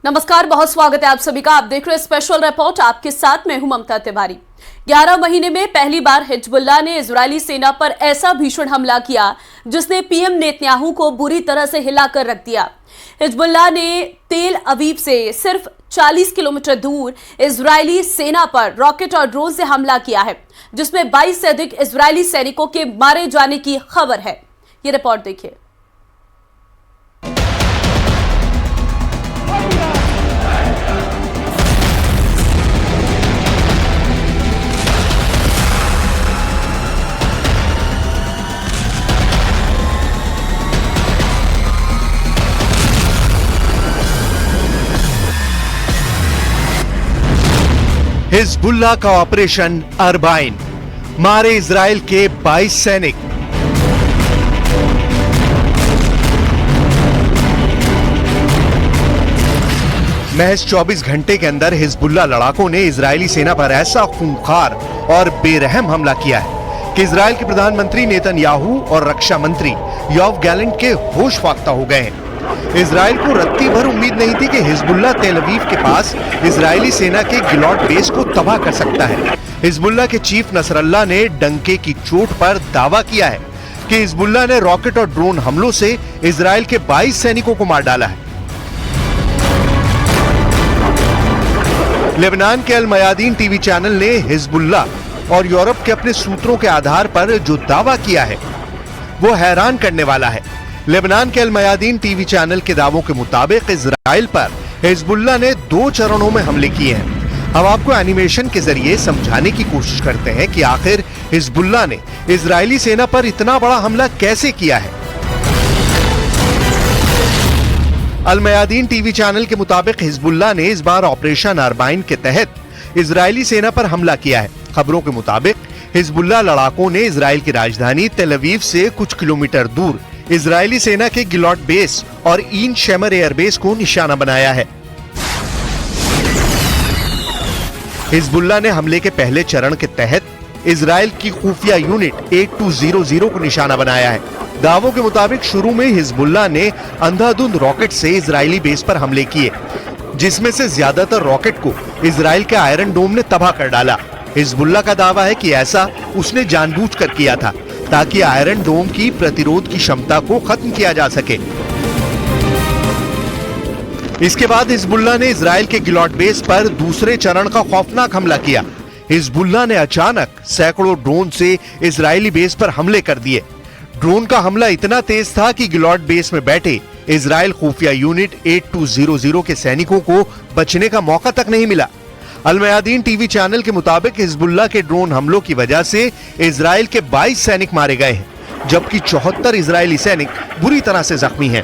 नमस्कार, बहुत स्वागत है आप सभी का। आप देख रहे हैं स्पेशल रिपोर्ट, आपके साथ मैं हूं ममता तिवारी। 11 महीने में पहली बार हिजबुल्लाह ने इजरायली सेना पर ऐसा भीषण हमला किया जिसने पीएम नेतन्याहू को बुरी तरह से हिलाकर रख दिया। हिजबुल्लाह ने तेल अवीव से सिर्फ 40 किलोमीटर दूर इजरायली सेना पर रॉकेट और ड्रोन से हमला किया है, जिसमें 22 से अधिक इजरायली सैनिकों के मारे जाने की खबर है। ये रिपोर्ट देखिए। हिजबुल्लाह का ऑपरेशन अरबाइन, मारे इजराइल के 22 सैनिक। महज 24 घंटे के अंदर हिजबुल्लाह लड़ाकों ने इजरायली सेना पर ऐसा खूंखार और बेरहम हमला किया है कि इजराइल के प्रधानमंत्री नेतन्याहू और रक्षा मंत्री योआव गैलेंट के होश फाख्ता हो गए हैं। इजराइल को रत्ती भर उम्मीद नहीं थी कि हिजबुल्लाह तेल अवीव के पास इजरायली सेना के गिलॉट बेस को तबाह कर सकता है। हिजबुल्लाह के चीफ नसरल्लाह ने डंके की चोट पर दावा किया है कि हिजबुल्लाह ने रॉकेट और ड्रोन हमलों से इजराइल के 22 सैनिकों को मार डाला है। लेबनान के अल मयादीन टीवी चैनल ने हिजबुल्लाह और यूरोप के अपने सूत्रों के आधार पर जो दावा किया है वो हैरान करने वाला है। लेबनान के अल मयादीन टीवी चैनल के दावों के मुताबिक इजराइल पर हिजबुल्लाह ने 2 चरणों में हमले किए हैं। हम आपको एनिमेशन के जरिए समझाने की कोशिश करते हैं कि आखिर हिजबुल्लाह ने इजरायली सेना पर इतना बड़ा हमला कैसे किया है। अल मयादीन टीवी चैनल के मुताबिक हिजबुल्लाह ने इस बार ऑपरेशन अरबाइन के तहत इजरायली सेना पर हमला किया है। खबरों के मुताबिक हिजबुल्लाह लड़ाकों ने इजराइल की राजधानी तेल अवीव से कुछ किलोमीटर दूर इजरायली सेना के गिलॉट बेस और ईन शेमर एयरबेस को निशाना बनाया है। हिजबुल्लाह ने हमले के पहले चरण के तहत इजराइल की खुफिया यूनिट 8200 को निशाना बनाया है। दावों के मुताबिक शुरू में हिजबुल्लाह ने अंधाधुंध रॉकेट से इजरायली बेस पर हमले किए, जिसमें से ज्यादातर रॉकेट को इजराइल के आयरन डोम ने तबाह कर डाला। हिजबुल्लाह का दावा है कि ऐसा उसने जानबूझकर किया था ताकि आयरन डोम की प्रतिरोध की क्षमता को खत्म किया जा सके। इसके बाद हिजबुल्लाह ने इजराइल के गिलॉट बेस पर दूसरे चरण का खौफनाक हमला किया। हिजबुल्लाह ने अचानक सैकड़ों ड्रोन से इजरायली बेस पर हमले कर दिए। ड्रोन का हमला इतना तेज था कि गिलॉट बेस में बैठे इजराइल खुफिया यूनिट 8200 के सैनिकों को बचने का मौका तक नहीं मिला। अल मयादीन टीवी चैनल के मुताबिक हिजबुल्लाह के ड्रोन हमलों की वजह से इजराइल के 22 सैनिक मारे गए हैं, जबकि 74 इजरायली सैनिक बुरी तरह से जख्मी हैं।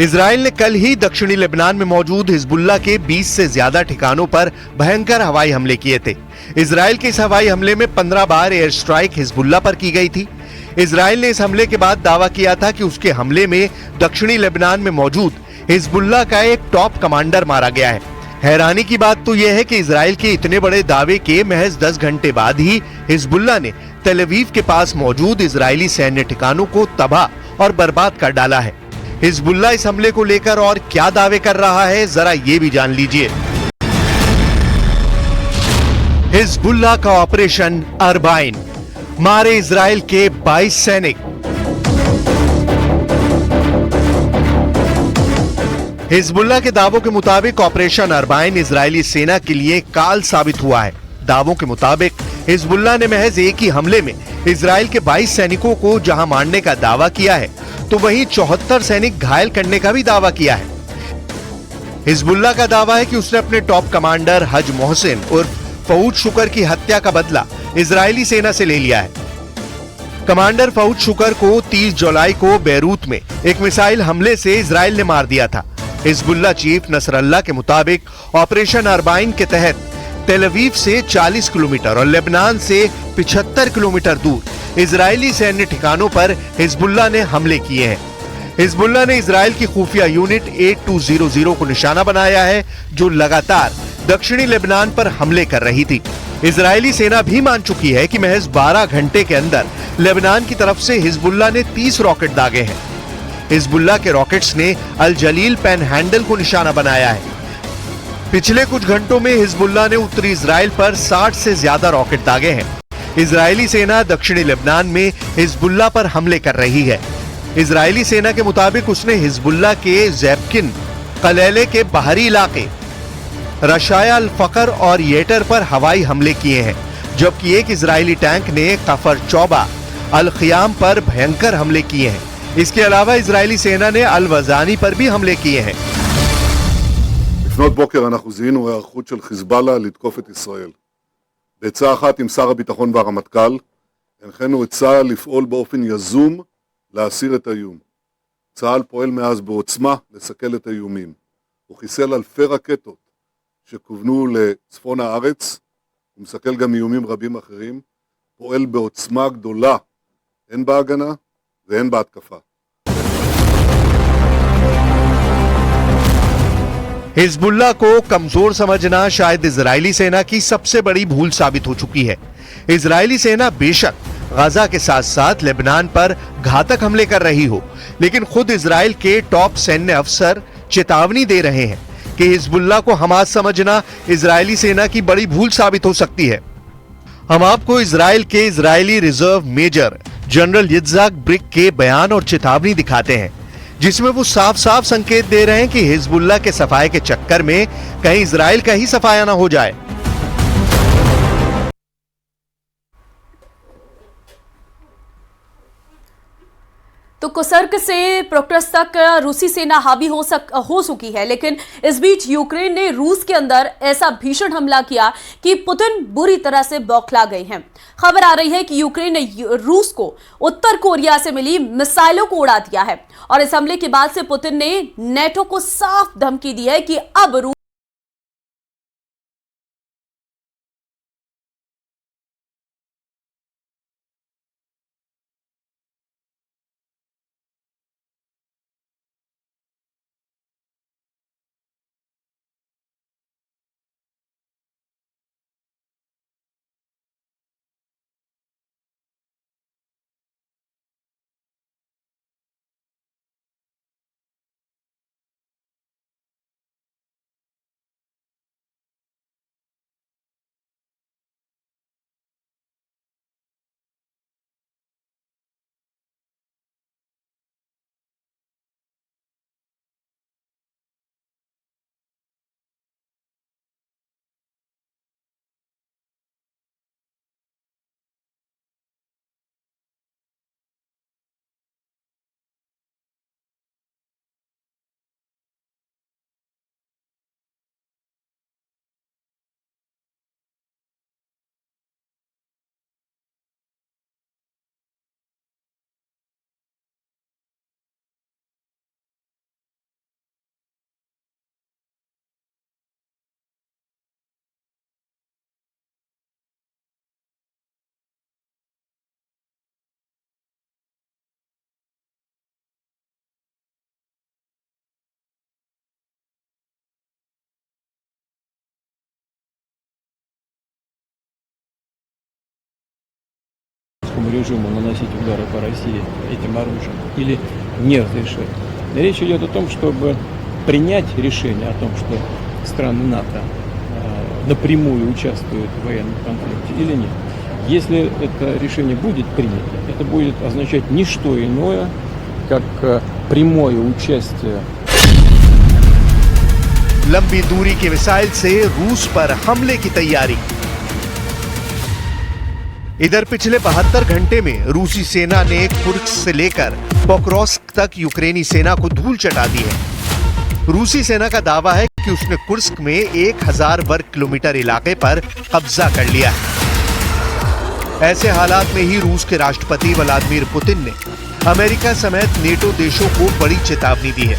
इजराइल ने कल ही दक्षिणी लेबनान में मौजूद हिजबुल्लाह के 20 से ज्यादा ठिकानों पर भयंकर हवाई हमले किए थे। इजराइल के इस हवाई हमले में 15 बार एयर स्ट्राइक हिजबुल्लाह पर की गई थी। इजराइल ने इस हमले के बाद दावा किया था कि उसके हमले में दक्षिणी लेबनान में मौजूद हिजबुल्लाह का एक टॉप कमांडर मारा गया है। हैरानी की बात तो यह है कि इजराइल के इतने बड़े दावे के महज 10 घंटे बाद ही हिजबुल्लाह ने तेल अवीव के पास मौजूद इजरायली सैन्य ठिकानों को तबाह और बर्बाद कर डाला है। हिजबुल्लाह इस हमले को लेकर और क्या दावे कर रहा है, जरा ये भी जान लीजिए। हिजबुल्लाह का ऑपरेशन अरबाइन, मारे इजराइल के 22 सैनिक। हिजबुल्लाह के दावों के मुताबिक ऑपरेशन अरबाइन इजरायली सेना के लिए काल साबित हुआ है। दावों के मुताबिक हिजबुल्लाह ने महज एक ही हमले में इजराइल के 22 सैनिकों को जहां मारने का दावा किया है, तो वहीं 74 सैनिक घायल करने का भी दावा किया है। हिजबुल्लाह का दावा है कि उसने अपने टॉप कमांडर हज मोहसिन उर्फ फऊद शुकर की हत्या का बदला इजरायली सेना से ले लिया है। कमांडर फऊद शुकर को 30 जुलाई को बैरूत में एक मिसाइल हमले से इजराइल ने मार दिया था। हिजबुल्लाह चीफ नसरल्लाह के मुताबिक ऑपरेशन अरबाइन के तहत तेल अवीव से 40 किलोमीटर और लेबनान से 75 किलोमीटर दूर इजरायली सैन्य ठिकानों पर हिजबुल्लाह ने हमले किए हैं। हिजबुल्लाह ने इजरायल की खुफिया यूनिट 8200 को निशाना बनाया है, जो लगातार दक्षिणी लेबनान पर हमले कर रही थी। इजरायली सेना भी मान चुकी है कि महज 12 घंटे के अंदर लेबनान की तरफ से हिजबुल्लाह ने 30 रॉकेट दागे हैं। हिजबुल्लाह के रॉकेट्स ने अल जलील पैन हैंडल को निशाना बनाया है। पिछले कुछ घंटों में हिजबुल्लाह ने उत्तरी इजराइल पर 60 से ज्यादा रॉकेट दागे हैं। इजरायली सेना दक्षिणी लेबनान में हिजबुल्लाह पर हमले कर रही है। इजरायली सेना के मुताबिक उसने हिजबुल्लाह के जैबकिन कलेले के बाहरी इलाके रशाया अल फकर और येटर पर हवाई हमले किए हैं, जबकि एक इजरायली टैंक ने कफर चौबा अल खियाम पर भयंकर हमले किए हैं। इसके अलावा इजरायली सेना ने अल वजानी पर भी हमले किए हैं। לפנות בוקר אנחנו זיהינו היערכות של חיזבאללה לתקוף את ישראל. בעצה אחת עם שר הביטחון והרמטכ"ל, הנחינו את צה"ל לפעול באופן יזום להסיר את האיום. צה"ל פועל מאז בעוצמה לסכל את האיומים. הוא חיסל אלפי רקטות שכוונו לצפון הארץ, הוא מסכל גם איומים רבים אחרים, פועל בעוצמה גדולה, הן בהגנה והן בהתקפה. हिजबुल्लाह को कमजोर समझना शायद इजरायली सेना की सबसे बड़ी भूल साबित हो चुकी है। इजरायली सेना बेशक गाजा के साथ साथ लेबनान पर घातक हमले कर रही हो, लेकिन खुद इजरायल के टॉप सैन्य अफसर चेतावनी दे रहे हैं कि हिजबुल्लाह को हमास समझना इजरायली सेना की बड़ी भूल साबित हो सकती है। हम आपको इजरायल के Israeli reserve major general Yitzhak Brik के बयान और चेतावनी दिखाते हैं, जिसमें वो साफ साफ संकेत दे रहे हैं कि हिजबुल्लाह के सफाए के चक्कर में कहीं इजरायल का ही सफाया ना हो जाए। तो कुर्स्क से प्रोक्टस तक रूसी सेना हावी हो चुकी है, लेकिन इस बीच यूक्रेन ने रूस के अंदर ऐसा भीषण हमला किया कि पुतिन बुरी तरह से बौखला गए हैं। खबर आ रही है कि यूक्रेन ने रूस को उत्तर कोरिया से मिली मिसाइलों को उड़ा दिया है और इस हमले के बाद से पुतिन ने नेटो को साफ धमकी दी है कि अब रूस режиму наносить удары по России этим оружием или не разрешать. Речь идет о том, чтобы принять решение о том, что страны НАТО напрямую участвуют в военном конфликте или нет. Если это решение будет принято, это будет означать не что иное, как прямое участие. लंबी दूरी के मिसाइल से रूस पर हमले की तैयारी। इधर पिछले 72 घंटे में रूसी सेना ने कुर्स्क से लेकर पोक्रोव्स्क तक यूक्रेनी सेना को धूल चटा दी है। रूसी सेना का दावा है कि उसने कुर्स्क में 1000 वर्ग किलोमीटर इलाके पर कब्जा कर लिया है। ऐसे हालात में ही रूस के राष्ट्रपति व्लादिमीर पुतिन ने अमेरिका समेत नेटो देशों को बड़ी चेतावनी दी है।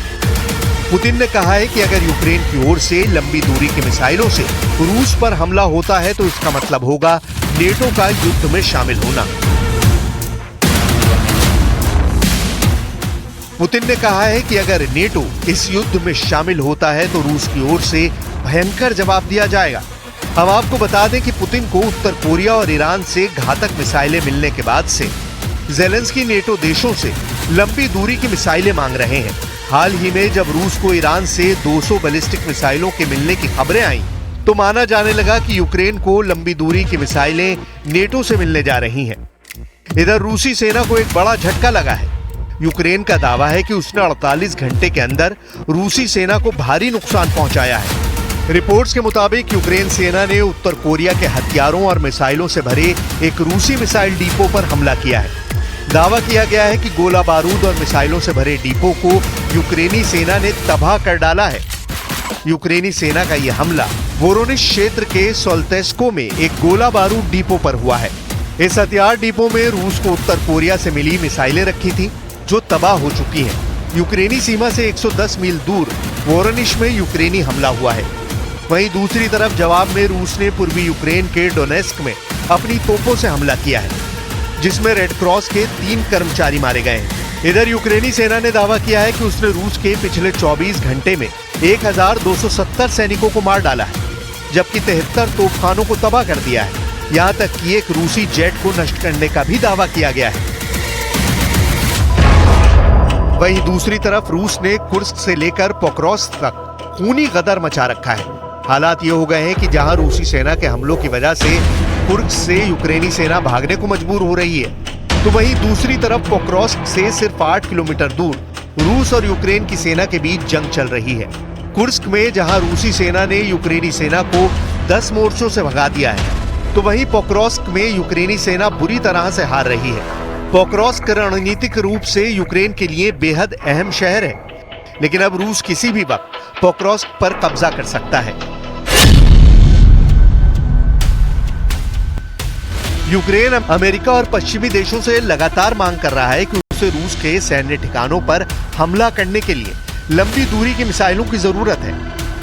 पुतिन ने कहा है कि अगर यूक्रेन की ओर से लंबी दूरी की मिसाइलों से रूस पर हमला होता है तो इसका मतलब होगा नेटो का युद्ध में शामिल होना। पुतिन ने कहा है कि अगर नेटो इस युद्ध में शामिल होता है तो रूस की ओर से भयंकर जवाब दिया जाएगा। हम आपको बता दें कि पुतिन को उत्तर कोरिया और ईरान से घातक मिसाइलें मिलने के बाद से ज़ेलेंस्की नेटो देशों से लंबी दूरी की मिसाइलें मांग रहे हैं। हाल ही में जब रूस को ईरान से 200 बैलिस्टिक मिसाइलों के मिलने की खबरें आईं, तो माना जाने लगा कि यूक्रेन को लंबी दूरी की मिसाइलें नेटो से मिलने जा रही हैं। इधर रूसी सेना को एक बड़ा झटका लगा है। यूक्रेन का दावा है कि उसने 48 घंटे के अंदर रूसी सेना को भारी नुकसान पहुंचाया है। रिपोर्ट्स के मुताबिक यूक्रेन सेना ने उत्तर कोरिया के हथियारों और मिसाइलों से भरे एक रूसी मिसाइल डिपो पर हमला किया है। दावा किया गया है कि गोला बारूद और मिसाइलों से भरे डिपो को यूक्रेनी सेना ने तबाह कर डाला है। यूक्रेनी सेना का यह हमला वोरोनिश क्षेत्र के सोल्तेस्को में एक गोला बारूद डिपो पर हुआ है। इस हथियार डिपो में रूस को उत्तर कोरिया से मिली मिसाइलें रखी थी जो तबाह हो चुकी हैं। यूक्रेनी सीमा से 110 मील दूर वोरोनिश में यूक्रेनी हमला हुआ है। वहीं दूसरी तरफ जवाब में रूस ने पूर्वी यूक्रेन के डोनेस्क में अपनी तोपों से हमला किया है, जिसमें रेड क्रॉस के 3 कर्मचारी मारे गए हैं। इधर यूक्रेनी सेना ने दावा किया है कि उसने रूस के पिछले 24 घंटे में 1270 सैनिकों को मार डाला है, जबकि 73 तोपखानों को तबाह कर दिया है। यहां तक कि एक रूसी जेट को नष्ट करने का भी दावा किया गया है। वहीं दूसरी तरफ रूस ने कुर्स्क से लेकर पोक्रोव्स्क तक खूनी गदर मचा रखा है। हालात ये हो गए हैं कि जहां रूसी सेना के हमलों की वजह से कुर्स्क से यूक्रेनी सेना भागने को मजबूर हो रही है, तो वहीं दूसरी तरफ पोक्रोव्स्क से सिर्फ 8 किलोमीटर दूर रूस और यूक्रेन की सेना के बीच जंग चल रही है। कुर्स्क में जहां रूसी सेना ने यूक्रेनी सेना को 10 मोर्चों से भगा दिया है, तो वहीं पोक्रोव्स्क में यूक्रेनी सेना बुरी तरह से हार रही है। पोक्रोव्स्क रणनीतिक रूप से यूक्रेन के लिए बेहद अहम शहर है, लेकिन अब रूस किसी भी वक्त पोक्रोव्स्क पर कब्जा कर सकता है। यूक्रेन अमेरिका और पश्चिमी देशों से लगातार मांग कर रहा है कि उसे रूस के सैन्य ठिकानों पर हमला करने के लिए लंबी दूरी की मिसाइलों की जरूरत है।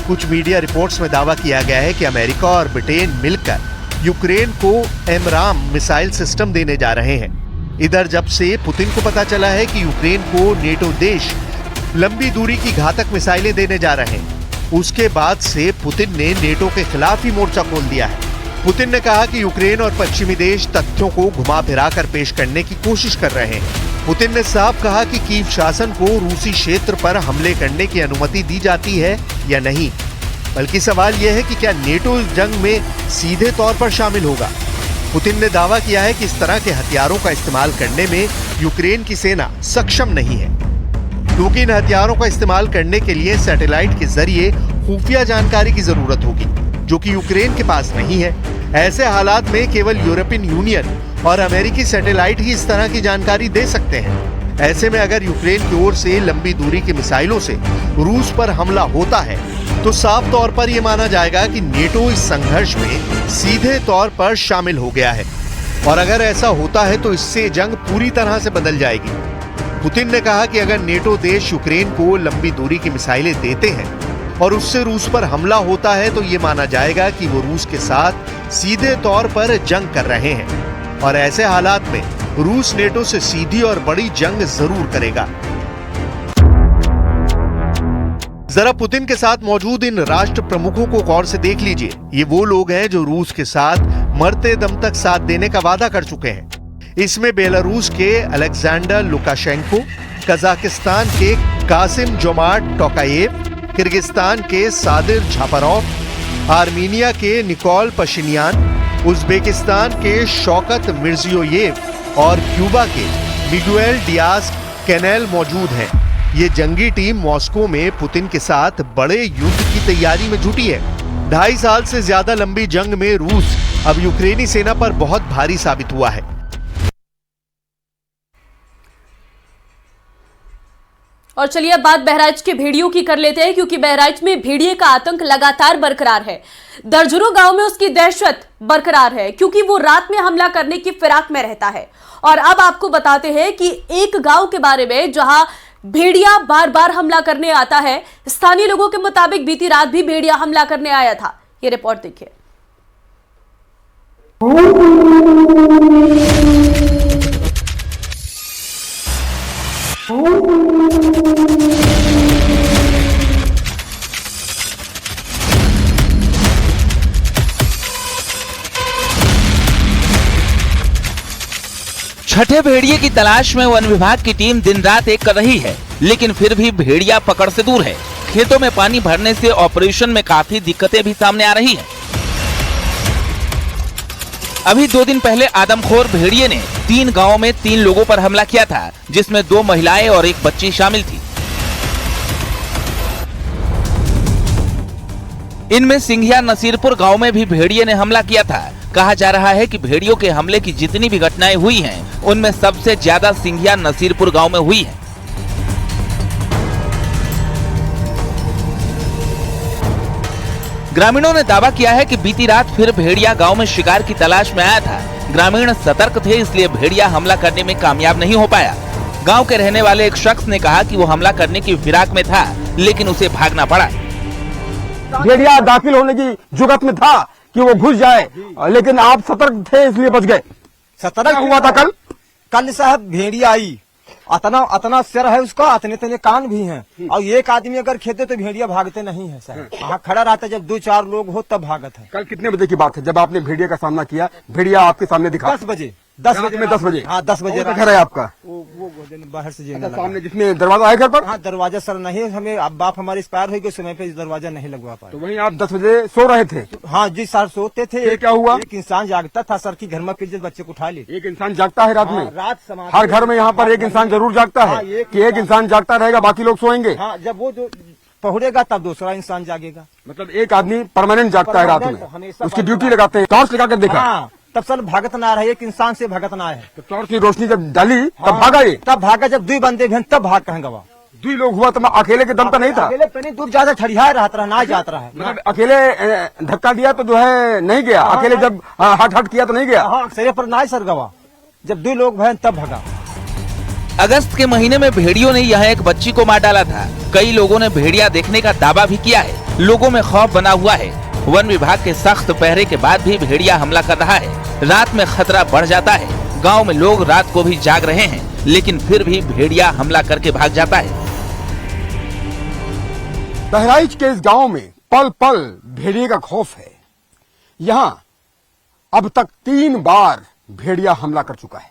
कुछ मीडिया रिपोर्ट्स में दावा किया गया है कि अमेरिका और ब्रिटेन मिलकर यूक्रेन को एमराम मिसाइल सिस्टम देने जा रहे हैं। इधर जब से पुतिन को पता चला है कि यूक्रेन को नेटो देश लंबी दूरी की घातक मिसाइलें देने जा रहे हैं, उसके बाद से पुतिन ने नेटो के खिलाफ ही मोर्चा खोल दिया है। पुतिन ने कहा कि यूक्रेन और पश्चिमी देश तथ्यों को घुमा फिरा कर पेश करने की कोशिश कर रहे हैं। पुतिन ने साफ कहा कि कीव शासन को रूसी क्षेत्र पर हमले करने की अनुमति दी जाती है या नहीं, बल्कि सवाल यह है कि क्या नेटो इस जंग में सीधे तौर पर शामिल होगा। पुतिन ने दावा किया है कि इस तरह के हथियारों का इस्तेमाल करने में यूक्रेन की सेना सक्षम नहीं है, क्योंकि इन हथियारों का इस्तेमाल करने के लिए सैटेलाइट के जरिए खुफिया जानकारी की जरूरत होगी, जो कि यूक्रेन के पास नहीं है। ऐसे हालात में केवल यूरोपियन यूनियन और अमेरिकी सैटेलाइट ही इस तरह की जानकारी दे सकते हैं। ऐसे में अगर यूक्रेन की ओर से लंबी दूरी की मिसाइलों से रूस पर हमला होता है, तो साफ तौर पर यह माना जाएगा कि नेटो इस संघर्ष में सीधे तौर पर शामिल हो गया है। और अगर ऐसा होता है तो इससे जंग पूरी तरह से बदल जाएगी। पुतिन ने कहा कि अगर नेटो देश यूक्रेन को लंबी दूरी की मिसाइलें देते हैं और उससे रूस पर हमला होता है, तो ये माना जाएगा कि वो रूस के साथ सीधे तौर पर जंग कर रहे हैं। और ऐसे हालात में रूस नेटो से सीधी और बड़ी जंग जरूर करेगा। जरा पुतिन के साथ मौजूद इन राष्ट्र प्रमुखों को गौर से देख लीजिए। ये वो लोग हैं जो रूस के साथ मरते दम तक साथ देने का वादा कर चुके हैं। इसमें बेलारूस के अलेक्जेंडर लुकाशेंको, कजाकिस्तान के कासिम जोमार्ट टोकायेव, किर्गिस्तान के सादिर झापारोव, आर्मीनिया के निकोल पशिनियान, उज्बेकिस्तान के शौकत मिर्जियोयेव और क्यूबा के मिगुएल डियाज कैनेल मौजूद हैं। ये जंगी टीम मॉस्को में पुतिन के साथ बड़े युद्ध की तैयारी में जुटी है। 2.5 साल से ज्यादा लंबी जंग में रूस अब यूक्रेनी सेना पर बहुत भारी साबित हुआ है। और चलिए अब बात बहराइच के भेड़ियों की कर लेते हैं, क्योंकि बहराइच में भेड़िए का आतंक लगातार बरकरार है। दर्जनों गांव में उसकी दहशत बरकरार है, क्योंकि वो रात में हमला करने की फिराक में रहता है। और अब आपको बताते हैं कि एक गांव के बारे में जहां भेड़िया बार बार हमला करने आता है। स्थानीय लोगों के मुताबिक बीती रात भी भेड़िया हमला करने आया था। ये रिपोर्ट देखिए। छठे भेड़िए की तलाश में वन विभाग की टीम दिन रात एक कर रही है, लेकिन फिर भी भेड़िया पकड़ से दूर है। खेतों में पानी भरने से ऑपरेशन में काफी दिक्कतें भी सामने आ रही हैं। अभी 2 दिन पहले आदमखोर भेड़िए ने 3 गांवों में 3 लोगों पर हमला किया था, जिसमें 2 महिलाएं और 1 बच्ची शामिल थी। इनमें सिंघिया नसीरपुर गांव में भी भेड़िए ने हमला किया था। कहा जा रहा है कि भेड़ियों के हमले की जितनी भी घटनाएं हुई हैं, उनमें सबसे ज्यादा सिंघिया नसीरपुर गांव में हुई है। ग्रामीणों ने दावा किया है कि बीती रात फिर भेड़िया गांव में शिकार की तलाश में आया था। ग्रामीण सतर्क थे, इसलिए भेड़िया हमला करने में कामयाब नहीं हो पाया। गांव के रहने वाले एक शख्स ने कहा कि वो हमला करने की फिराक में था, लेकिन उसे भागना पड़ा। भेड़िया दाखिल होने की जुगत में था कि वो घुस जाए, लेकिन आप सतर्क थे इसलिए बच गए। सतर्क हुआ था कल साहब भेड़िया आई, अतना सिर है उसका, अतने कान भी हैं, और एक आदमी अगर खेते तो भेड़िया भागते नहीं है साहब। वहाँ खड़ा रहता, जब 2-4 लोग हो तब भागत है। कल कितने बजे की बात है जब आपने भेड़िया का सामना किया? भेड़िया आपके सामने दिखा 10 बजे। 10 बजे में 10 बजे? हाँ 10 बजे। घर है आपका? वो बाहर से सामने जिसमें दरवाजा है घर पर? हाँ दरवाजा सर नहीं, हमें अब बाप हमारे एक्सपायर हो गए, समय पे दरवाजा नहीं लगवा पाए। तो वहीं आप 10 बजे सो रहे थे? हाँ जी सर सोते थे। क्या हुआ? एक इंसान जागता था सर की घर में, फिर बच्चे को उठा ले। एक इंसान जागता है रात में? रात हर घर में यहाँ पर एक इंसान जरूर जागता है कि एक इंसान जागता रहेगा, बाकी लोग सोएंगे। हाँ जब वो जो पहुड़ेगा तब दूसरा इंसान जागेगा। मतलब एक आदमी परमानेंट जागता है रात में, उसकी ड्यूटी लगाते हैं। टॉर्च लगा कर देखा? तब सर भगत ना रहा, एक इंसान से भगत ना है। तो टॉर्च की रोशनी जब डाली तब भागा ये? तब भागा, जब 2 बंदे भी तब भाग कहेंगे। 2 लोग हुआ तो मैं अकेले के दम पर नहीं था? अकेले पे नहीं, दूर ज्यादा ठड़िया रहता रहा, ना जाता रहा। मतलब अकेले धक्का दिया तो जो है नहीं गया, अकेले जब हट किया तो नहीं गया? हाँ सिरे पर ना सर गवा, जब 2 लोग भय तब भगा। अगस्त के महीने में भेड़ियों ने यहाँ एक बच्ची को मार डाला था। कई लोगों ने भेड़िया देखने का दावा भी किया है। लोगों में खौफ बना हुआ है। वन विभाग के सख्त पहरे के बाद भी भेड़िया हमला कर रहा है। रात में खतरा बढ़ जाता है। गांव में लोग रात को भी जाग रहे हैं, लेकिन फिर भी भेड़िया हमला करके भाग जाता है। बहराइच के इस गांव में पल पल भेड़िए का खौफ है। यहाँ अब तक 3 बार भेड़िया हमला कर चुका है।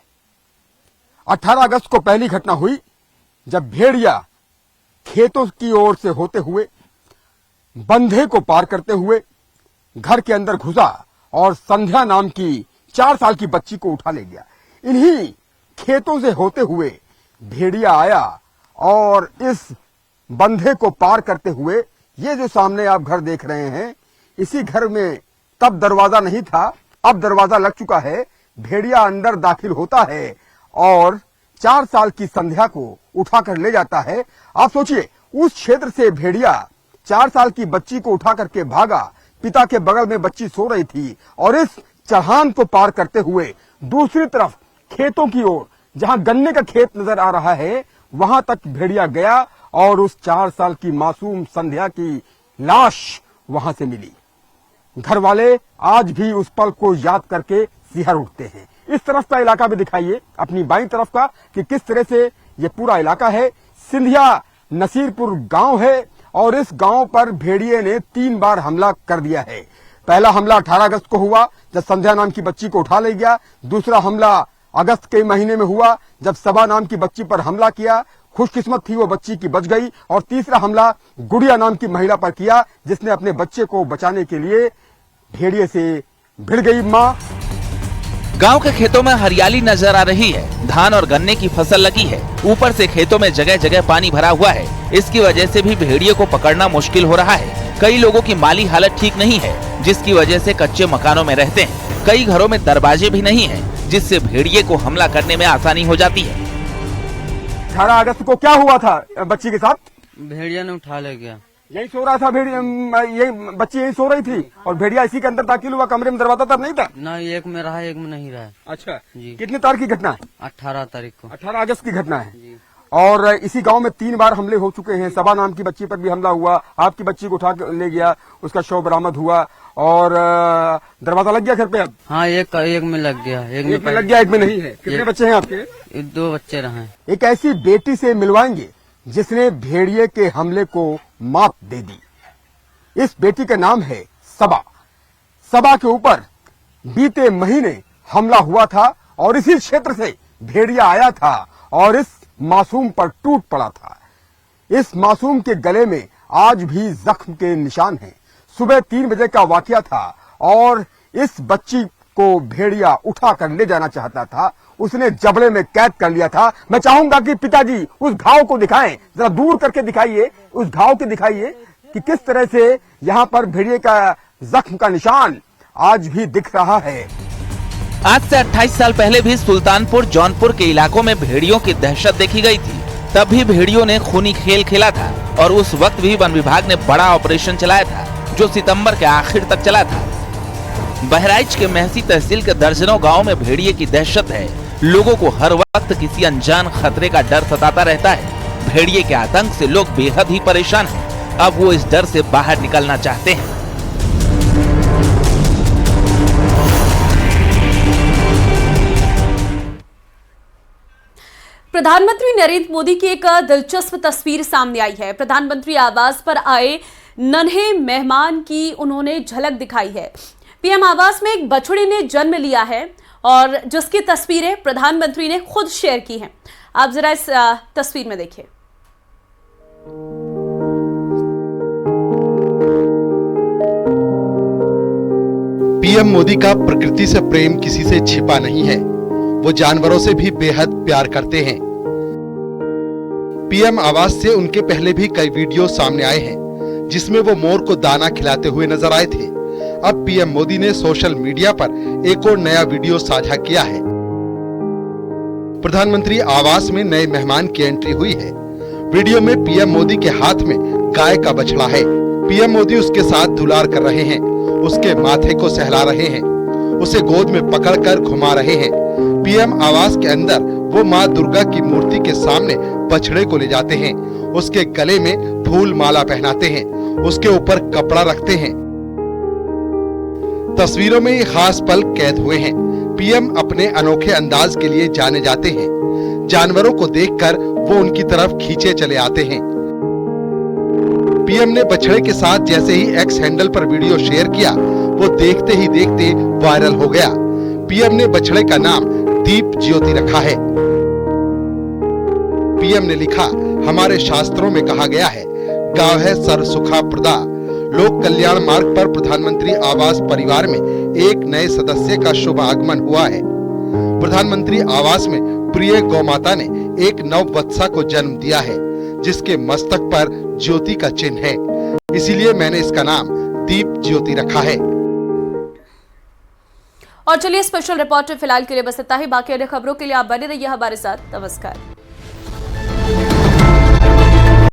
18 अगस्त को पहली घटना हुई जब भेड़िया खेतों की ओर से होते हुए बंधे को पार करते हुए घर के अंदर घुसा और संध्या नाम की 4 साल की बच्ची को उठा ले गया। इन्हीं खेतों से होते हुए भेड़िया आया और इस बंधे को पार करते हुए, ये जो सामने आप घर देख रहे हैं, इसी घर में तब दरवाजा नहीं था, अब दरवाजा लग चुका है। भेड़िया अंदर दाखिल होता है और 4 साल की संध्या को उठाकर ले जाता है। आप सोचिए, उस क्षेत्र से भेड़िया 4 साल की बच्ची को उठा करके भागा। पिता के बगल में बच्ची सो रही थी और इस चढ़ान को पार करते हुए दूसरी तरफ खेतों की ओर, जहां गन्ने का खेत नजर आ रहा है, वहां तक भेड़िया गया और उस 4 साल की मासूम संध्या की लाश वहां से मिली। घर वाले आज भी उस पल को याद करके सिहर उठते हैं। इस तरफ का इलाका भी दिखाइए, अपनी बाईं तरफ का, कि किस तरह से ये पूरा इलाका है। सिंधिया नसीरपुर गांव है और इस गांव पर भेड़िए ने 3 बार हमला कर दिया है। पहला हमला 18 अगस्त को हुआ जब संध्या नाम की बच्ची को उठा ले गया। दूसरा हमला अगस्त के महीने में हुआ जब सबा नाम की बच्ची पर हमला किया। खुशकिस्मत थी वो बच्ची की बच गई। और तीसरा हमला गुड़िया नाम की महिला पर किया, जिसने अपने बच्चे को बचाने के लिए भेड़िए से भिड़ गई मां। गांव के खेतों में हरियाली नजर आ रही है। धान और गन्ने की फसल लगी है। ऊपर से खेतों में जगह जगह पानी भरा हुआ है। इसकी वजह से भी भेड़िए को पकड़ना मुश्किल हो रहा है। कई लोगों की माली हालत ठीक नहीं है, जिसकी वजह से कच्चे मकानों में रहते हैं। कई घरों में दरवाजे भी नहीं है, जिससे भेड़िए को हमला करने में आसानी हो जाती है। 18 अगस्त को क्या हुआ था बच्ची के साथ? भेड़िया ने उठा ले गया। यही सो रहा था भेड़िया, ये बच्ची यही सो रही थी और भेड़िया इसी के अंदर दाखिल हुआ। कमरे में दरवाजा तब नहीं था? ना, एक में रहा, एक में नहीं रहा। अच्छा जी। कितनी तारीख की घटना है? 18 तारीख को। 18 अगस्त की घटना है। और इसी गांव में 3 बार हमले हो चुके हैं। सबा नाम की बच्ची पर भी हमला हुआ, आपकी बच्ची को उठा के ले गया, उसका शव बरामद हुआ और दरवाजा लग गया घर पे। अब हाँ, एक में लग गया, एक में लग गया, एक में नहीं है। कितने बच्चे हैं आपके? 2 बच्चे रहे। एक ऐसी बेटी से मिलवाएंगे जिसने भेड़िए के हमले को मात दे दी। इस बेटी का नाम है सबा। सबा के ऊपर बीते महीने हमला हुआ था और इसी क्षेत्र से भेड़िया आया था और इस मासूम पर टूट पड़ा था। इस मासूम के गले में आज भी जख्म के निशान हैं। सुबह 3 बजे का वाकया था और इस बच्ची को भेड़िया उठा कर ले जाना चाहता था। उसने जबड़े में कैद कर लिया था। मैं चाहूंगा कि पिताजी उस घाव को दिखाएं, जरा दूर करके दिखाइए, उस घाव के दिखाइए कि किस तरह से यहाँ पर भेड़िए का जख्म का निशान आज भी दिख रहा है। आज से 28 साल पहले भी सुल्तानपुर जौनपुर के इलाकों में भेड़ियों की दहशत देखी गई थी। तब भी भेड़ियों ने खूनी खेल खेला था और उस वक्त भी वन विभाग ने बड़ा ऑपरेशन चलाया था जो सितंबर के आखिर तक चला था। बहराइच के महसी तहसील के दर्जनों गाँव में भेड़िए की दहशत है। लोगों को हर वक्त किसी अनजान खतरे का डर सताता रहता है। भेड़िए के आतंक से लोग बेहद ही परेशान हैं। अब वो इस डर से बाहर निकलना चाहते हैं। प्रधानमंत्री नरेंद्र मोदी की एक दिलचस्प तस्वीर सामने आई है। प्रधानमंत्री आवास पर आए नन्हे मेहमान की उन्होंने झलक दिखाई है। पीएम आवास में एक बछड़े ने जन्म लिया है और जिसकी तस्वीरें प्रधानमंत्री ने खुद शेयर की हैं। आप जरा इस तस्वीर में देखिए। पीएम मोदी का प्रकृति से प्रेम किसी से छिपा नहीं है। वो जानवरों से भी बेहद प्यार करते हैं। पीएम आवास से उनके पहले भी कई वीडियो सामने आए हैं जिसमें वो मोर को दाना खिलाते हुए नजर आए थे। अब पीएम मोदी ने सोशल मीडिया पर एक और नया वीडियो साझा किया है। प्रधानमंत्री आवास में नए मेहमान की एंट्री हुई है। वीडियो में पीएम मोदी के हाथ में गाय का बछड़ा है। पीएम मोदी उसके साथ दुलार कर रहे हैं, उसके माथे को सहला रहे हैं, उसे गोद में पकड़कर घुमा रहे हैं। पीएम आवास के अंदर वो माँ दुर्गा की मूर्ति के सामने बछड़े को ले जाते हैं, उसके गले में फूल माला पहनाते हैं, उसके ऊपर कपड़ा रखते हैं। तस्वीरों में ये खास पल कैद हुए हैं। पीएम अपने अनोखे अंदाज के लिए जाने जाते हैं। जानवरों को देखकर वो उनकी तरफ खींचे चले आते हैं। पीएम ने बछड़े के साथ जैसे ही एक्स हैंडल पर वीडियो शेयर किया, वो देखते ही देखते वायरल हो गया। पीएम ने बछड़े का नाम दीप ज्योति रखा है। पीएम ने लिखा, हमारे शास्त्रों में कहा गया है, गाव है सर्व सुखा प्रदा। लोक कल्याण मार्ग पर प्रधानमंत्री आवास परिवार में एक नए सदस्य का शुभ आगमन हुआ है। प्रधानमंत्री आवास में प्रिय गौ माता ने एक नव वत्सा को जन्म दिया है जिसके मस्तक पर ज्योति का चिन्ह है। इसीलिए मैंने इसका नाम दीप ज्योति रखा है। और चलिए स्पेशल रिपोर्ट फिलहाल के लिए बस इतना ही। बाकी अन्य खबरों के लिए आप बने रहिए हमारे साथ। नमस्कार।